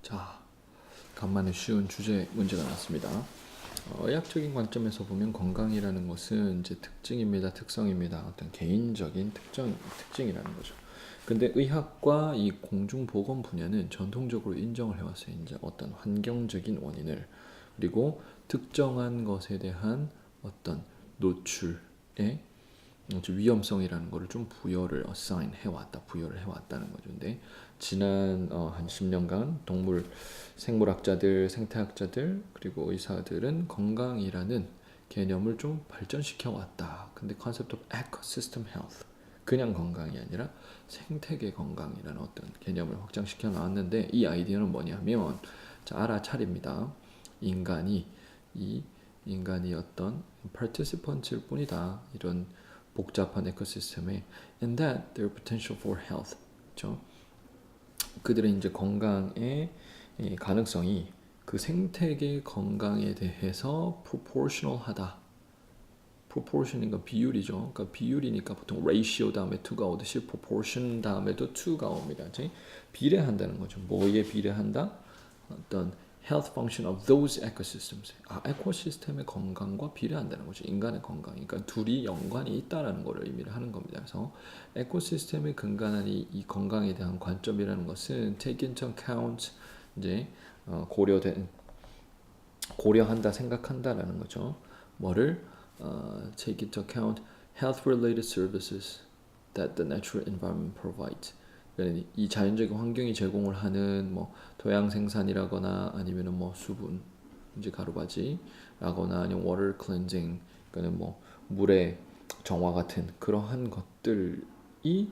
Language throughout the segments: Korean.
자, 간만에 쉬운 주제 문제가 나왔습니다. 의학적인 관점에서 보면 건강이라는 것은 이제 특징입니다, 특성입니다. 어떤 개인적인 특징이라는 거죠. 근데 의학과 이 공중보건 분야는 전통적으로 인정을 해왔어요. 이제 어떤 환경적인 원인을 그리고 특정한 것에 대한 어떤 노출에 위험성이라는 거를 좀 부여를 해왔다는 거죠. 근데 지난 한 10년간 동물 생물학자들, 생태학자들 그리고 의사들은 건강이라는 개념을 좀 발전시켜 왔다. 근데 컨셉트 오브 에코시스템 헬스 그냥 건강이 아니라 생태계 건강이라는 어떤 개념을 확장시켜 나왔는데 이 아이디어는 뭐냐면 자, 알아차립니다. 인간이 이 인간이 어떤 participant일 뿐이다. 이런 복잡한 에코시스템에 and that their potential for health 그렇죠? 그들의 이제 건강의 가능성이 그 생태계 건강에 대해서 proportional하다. proportion인가 비율이죠. 그러니까 비율이니까 보통 ratio 다음에 2가 오듯이 proportion 다음에도 2가 옵니다. 비례한다는 거죠. 뭐에 비례한다? 어떤 health function of those ecosystems. 에코시스템의 건강과 비례한다는 거죠. 인간의 건강. 그러니까 둘이 연관이 있다라는 것을 의미를 하는 겁니다. 그래서 에코시스템의 근간한 이 건강에 대한 관점이라는 것은 take into account 이제 고려한다, 생각한다라는 거죠. 뭐를 take into account health related services that the natural environment provides. 이 자연적인 환경이 제공을 하는 뭐 토양 생산이라거나 아니면은 뭐 수분 이제 가루바지라거나 아니면 water cleansing 그러니까 뭐 물의 정화 같은 그러한 것들이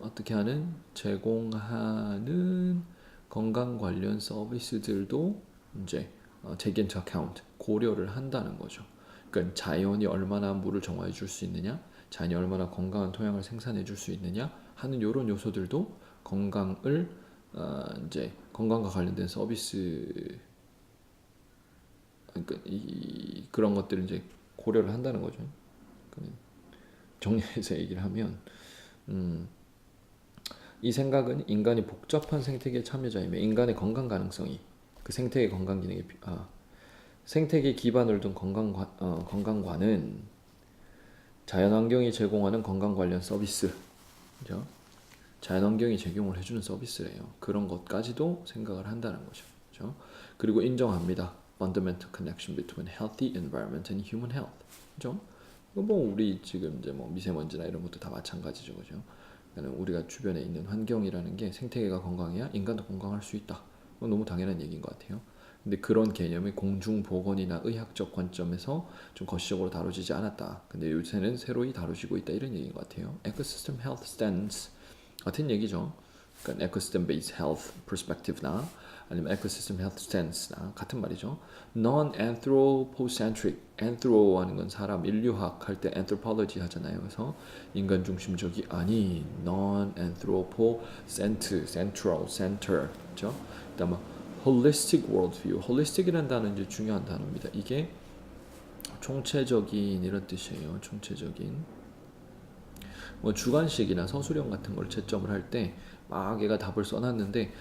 어떻게 하는 제공하는 건강 관련 서비스들도 이제 take into account 고려를 한다는 거죠. 그러니까 자연이 얼마나 물을 정화해 줄 수 있느냐, 자연이 얼마나 건강한 토양을 생산해 줄 수 있느냐 하는 이런 요소들도 건강을 이제 건강과 관련된 서비스 그러니까 그런 것들을 이제 고려를 한다는 거죠. 그러니까 정리해서 얘기를 하면 이 생각은 인간이 복잡한 생태계 참여자이며 인간의 건강 가능성이 그 생태계 건강 기능에 생태계 기반을 둔 건강관은 자연환경이 제공하는 건강 관련 서비스, 그죠? 자연환경이 제공을 해주는 서비스래요. 그런 것까지도 생각을 한다는 거죠. 그죠? 그리고 인정합니다. Fundamental connection between healthy environment and human health. 그죠? 뭐 우리 지금 이제 뭐 미세먼지나 이런 것도 다 마찬가지죠. 그죠? 그러니까 우리가 주변에 있는 환경이라는 게 생태계가 건강해야 인간도 건강할 수 있다. 너무 당연한 얘기인 것 같아요. 근데 그런 개념이 공중보건이나 의학적 관점에서 좀 거시적으로 다뤄지지 않았다. 근데 요새는 새로이 다뤄지고 있다 이런 얘기인 것 같아요. Ecosystem Health Stance 같은 얘기죠. 그러니까 Ecosystem Based Health Perspective나 아니면 Ecosystem Health Stance나 같은 말이죠. Non-anthropocentric, anthro 하는 건 사람, 인류학 할 때 anthropology 하잖아요. 그래서 인간 중심적이 아닌 non-anthropocent, central, center, 그렇죠? 그다음에 holistic worldview, holistic이라는 단어는 이제 중요한 단어입니다. 이게 총체적인 이런 뜻이에요. 총체적인. 뭐 주관식이나 서술형 같은 걸 채점을 할 때 막 얘가 답을 써놨는데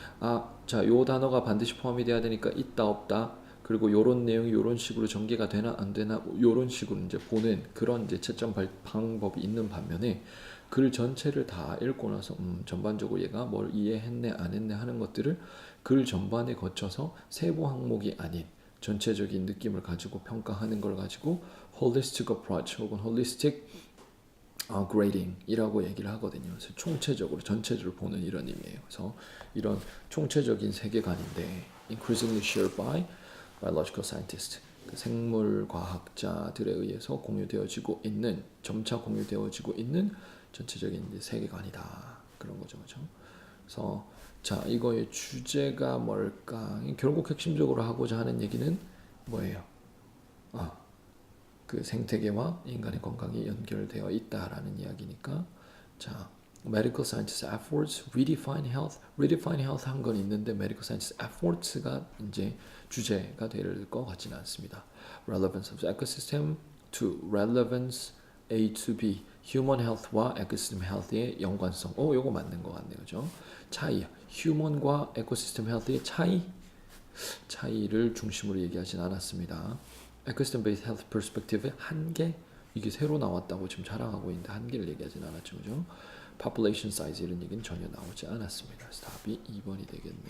자, 요 단어가 반드시 포함이 돼야 되니까 있다 없다 그리고 요런 내용이 요런 식으로 전개가 되나 안 되나 요런 식으로 이제 보는 그런 이제 채점 방법이 있는 반면에 글 전체를 다 읽고 나서 전반적으로 얘가 뭘 이해했네 안 했네 하는 것들을 글 전반에 거쳐서 세부 항목이 아닌 전체적인 느낌을 가지고 평가하는 걸 가지고 holistic approach 혹은 holistic grading이라고 얘기를 하거든요. 그래서 총체적으로 전체를 보는 이런 의미예요. 그래서 이런 총체적인 세계관인데 increasingly shared by biological scientists 그 생물 과학자들에 의해서 공유되어지고 있는 점차 공유되어지고 있는 전체적인 이제 세계관이다 그런 거죠, 그렇죠? 그래서 자 이거의 주제가 뭘까? 결국 핵심적으로 하고자 하는 얘기는 뭐예요? 그 생태계와 인간의 건강이 연결되어 있다라는 이야기니까 자 medical scientist efforts redefine health redefine health 한 건 있는데 medical scientist efforts가 이제 주제가 될 것 같지는 않습니다. relevance of ecosystem to relevance A to B human health와 ecosystem health의 연관성. 요거 맞는 것 같네요. 그죠? 차이. human과 ecosystem health의 차이를 중심으로 얘기하진 않았습니다. ecosystem based health perspective의 한계. 이게 새로 나왔다고 지금 자랑하고 있는데 한계를 얘기하진 않았죠. 그죠? population size 이런 얘기는 전혀 나오지 않았습니다. 그래서 답이 2번이 되겠네.